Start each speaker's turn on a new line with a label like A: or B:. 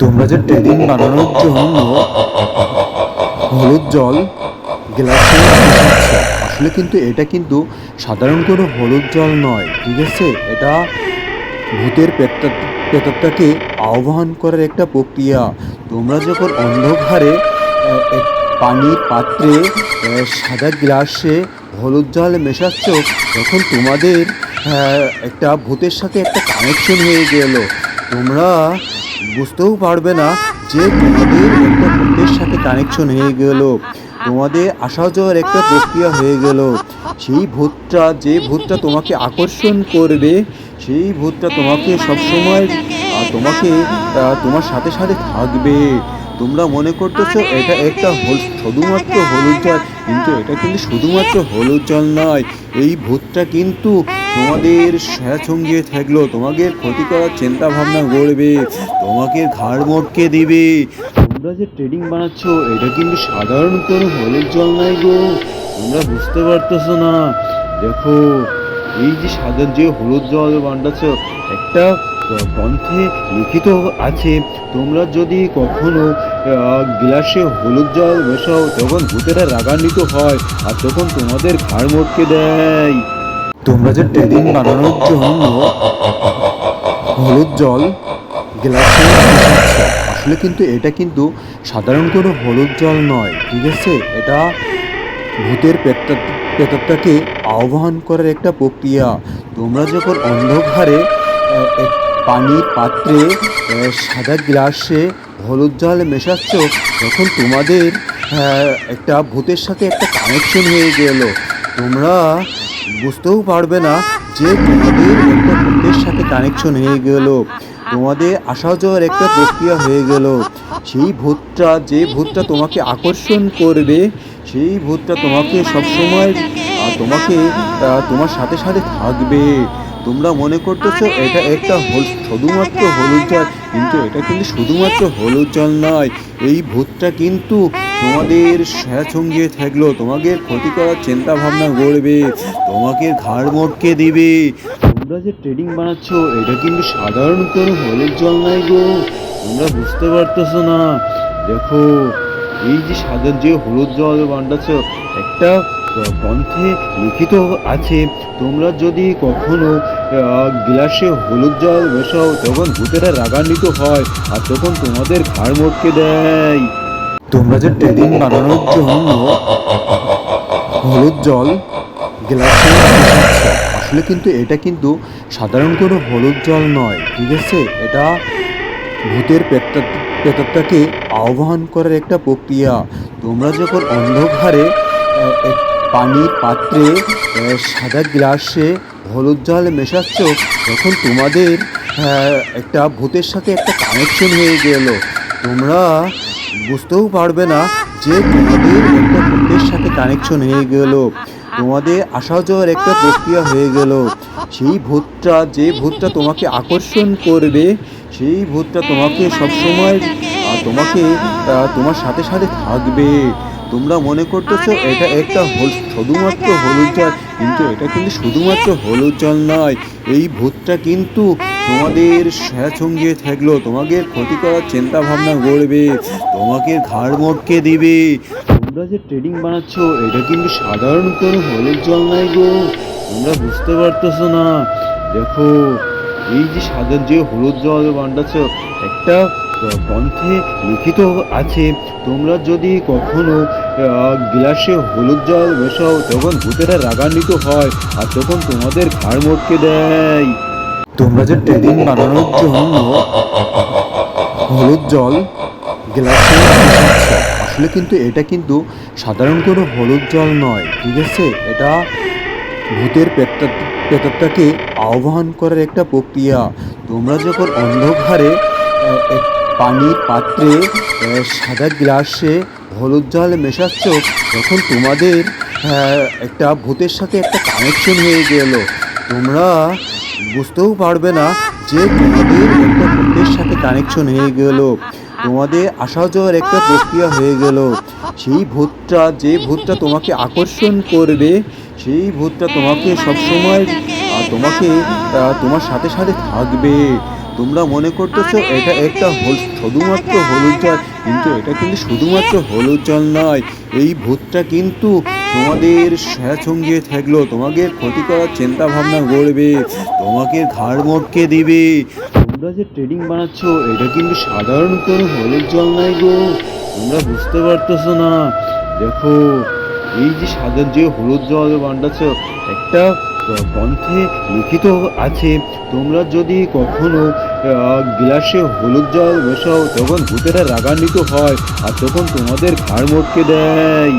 A: তোমরা যে ট্রেডিং বানানোর জন্য হলুদ জল গ্লাসে মেশাচ্ছ, আসলে কিন্তু এটা কিন্তু সাধারণ কোনো হলুদ জল নয়, ঠিক আছে? এটা ভূতের প্রেতাত্মাকে আহ্বান করার একটা প্রক্রিয়া। তোমরা যখন অন্ধকারে এক পানির পাত্রে সাদা গ্লাসে হলুদ জল মেশাচ্ছ, তখন তোমাদের একটা ভূতের সাথে একটা কানেকশন হয়ে গেল। তোমরা বুঝতেও পারবে না যে তোমাদের একটা ভূতের সাথে কানেকশন হয়ে গেল। তোমাদের আসা যাওয়ার একটা প্রক্রিয়া হয়ে গেল। সেই ভূতটা, যে ভূতটা তোমাকে আকর্ষণ করবে, সেই ভূতটা তোমাকে সবসময় তোমাকে তোমার সাথে সাথে থাকবে। তোমরা মনে করতেছো এটা একটা শুধুমাত্র হলুদ জল, কিন্তু এটা কিন্তু শুধুমাত্র হলুদ জল নয়। এই ভূতটা কিন্তু তোমাদের সঙ্গে থাকলো, তোমাদের ক্ষতি করার চিন্তা ভাবনা করবে, তোমাকে ঘাড় মটকে দিবে। তোমরা যে ট্রেডিং বানাচ্ছ, এটা কিন্তু সাধারণ কোনো হলুদ জল নাই গো। তোমরা বুঝতে পারতেছো না। দেখো, এই যে সাদা যে হলুদ জল বানাচ্ছ, একটা গ্রন্থে লিখিত আছে, তোমরা যদি কখনো গ্লাসে হলুদ জল মেশাও, তখন ভূতেরা রাগান্বিত হয় আর তখন তোমাদের ঘাড় মটকে দেয়। তোমরা যে ট্রেডিং বানানোর জন্য হলুদ জল গ্লাসে মেশাচ্ছ, আসলে কিন্তু এটা কিন্তু সাধারণ কোনো হলুদ জল নয়, ঠিক আছে? এটা ভূতের প্রেতাত্মাকে আহ্বান করার একটা প্রক্রিয়া। তোমরা যখন অন্ধকারে এক পানির পাত্রে সাদা গ্লাসে হলুদ জল মেশাচ্ছ, তখন তোমাদের একটা ভূতের সাথে একটা কানেকশন হয়ে গেল। তোমরা বুঝতেও পারবে না যে তোমাদের একটা ভূতের সাথে কানেকশন হয়ে গেল। তোমাদের আসা যাওয়ার একটা প্রক্রিয়া হয়ে গেল। সেই ভূতটা, যে ভূতটা তোমাকে আকর্ষণ করবে, সেই ভূতটা তোমাকে সবসময় তোমাকে তোমার সাথে সাথে থাকবে। তোমরা মনে করতেছো এটা একটা শুধুমাত্র হলুদ জল, কিন্তু এটা কিন্তু শুধুমাত্র হলুদ জল নয়। এই ভূতটা কিন্তু তোমাদের সঙ্গে থাকলো, তোমাদের ক্ষতি করার চিন্তা ভাবনা করবে, তোমাকে ঘাড় মটকে দিবে। তোমরা যে ট্রেডিং বানাচ্ছ, এটা কিন্তু সাধারণ কোনো হলুদ জল নাই গো। তোমরা বুঝতে পারতেছো না। দেখো, এই যে সাদা যে হলুদ জল বানাচ্ছ, একটা গ্রন্থে লিখিত আছে, তোমরা যদি কখনো গ্লাসে হলুদ জল মেশাও, তখন ভূতেরা রাগান্বিত হয় আর তখন তোমাদের ঘাড় মটকে দেয়। তোমরা যে ট্রেডিং বানানোর জন্য হলুদ জল গ্লাসে মেশাচ্ছ, আসলে কিন্তু এটা কিন্তু সাধারণ কোনো হলুদ জল নয়, ঠিক আছে? এটা ভূতের প্রেতাত্মাকে আহ্বান করার একটা প্রক্রিয়া। তোমরা যখন অন্ধকারে এক পানির পাত্রে সাদা গ্লাসে হলুদ জল মেশাচ্ছ, তখন তোমাদের একটা ভূতের সাথে একটা কানেকশন হয়ে গেল। তোমরা বুঝতেও পারবে না যে তোমাদের একটা ভূতের সাথে কানেকশন হয়ে গেল। তোমাদের আসা যাওয়ার একটা প্রক্রিয়া হয়ে গেল। সেই ভূতটা, যে ভূতটা তোমাকে আকর্ষণ করবে, সেই ভূতটা তোমাকে সবসময় তোমাকে তোমার সাথে সাথে থাকবে। তোমরা মনে করতেছো এটা একটা শুধুমাত্র হলুদ জল, কিন্তু এটা কিন্তু শুধুমাত্র হলুদ জল নয়। এই ভূতটা কিন্তু তোমাদের সঙ্গে থাকলো, তোমাদের ক্ষতি করার চিন্তা ভাবনা করবে, তোমাকে ঘাড় মটকে দিবে। তোমরা যে ট্রেডিং বানাচ্ছ, এটা কিন্তু সাধারণ কোনো হলুদ জল নাই গো। তোমরা বুঝতে পারতেছো না। দেখো, এই যে সাদা যে হলুদ জল বানাচ্ছ, একটা গ্রন্থে লিখিত আছে, তোমরা যদি কখনো গ্লাসে হলুদ জল মেশাও, তখন ভূতেরা রাগান্বিত হয় আর তখন তোমাদের ঘাড় মটকে দেয়। তোমরা যে ট্রেডিং বানানোর জন্য হলুদ জল গ্লাসে মেশাচ্ছ, আসলে কিন্তু এটা কিন্তু সাধারণ কোনো হলুদ জল নয়, ঠিক আছে? এটা ভূতের প্রেতাত্মাকে আহ্বান করার একটা প্রক্রিয়া। তোমরা যখন অন্ধকারে এক পানির পাত্রে সাদা গ্লাসে হলুদ জল মেশাচ্ছ, তখন তোমাদের একটা ভূতের সাথে একটা কানেকশন হয়ে গেল। তোমরা বুঝতেও পারবে না যে তোমাদের একটা ভূতের সাথে কানেকশন হয়ে গেল। তোমাদের আসা যাওয়ার একটা প্রক্রিয়া হয়ে গেল। সেই ভূতটা, যে ভূতটা তোমাকে আকর্ষণ করবে, সেই ভূতটা তোমাকে সবসময় তোমাকে তোমার সাথে সাথে থাকবে, তোমরা মনে করতেছো এটা একটা শুধুমাত্র হলুদ জল, কিন্তু এটা কিন্তু শুধুমাত্র হলুদ জল নয়। এই ভূতটা কিন্তু তোমাদের সঙ্গে থাকলো, তোমাকে ক্ষতি করার চিন্তা ভাবনা করবে, তোমাকে ঘাড় মটকে দিবে। তোমরা যে ট্রেডিং বানাচ্ছ এটা কিন্তু সাধারণ কোনো হলুদ জল নাই গো, তোমরা বুঝতে পারতেছো না। দেখো, এই যে সাদা যে হলুদ জল বানাচ্ছ, একটা গ্রন্থে লিখিত আছে, তোমরা যদি কখনো গ্লাসে হলুদ জল মেশাও তখন ভূতেরা রাগান্বিত হয় আর তখন তোমাদের ঘাড় মটকে দেয়।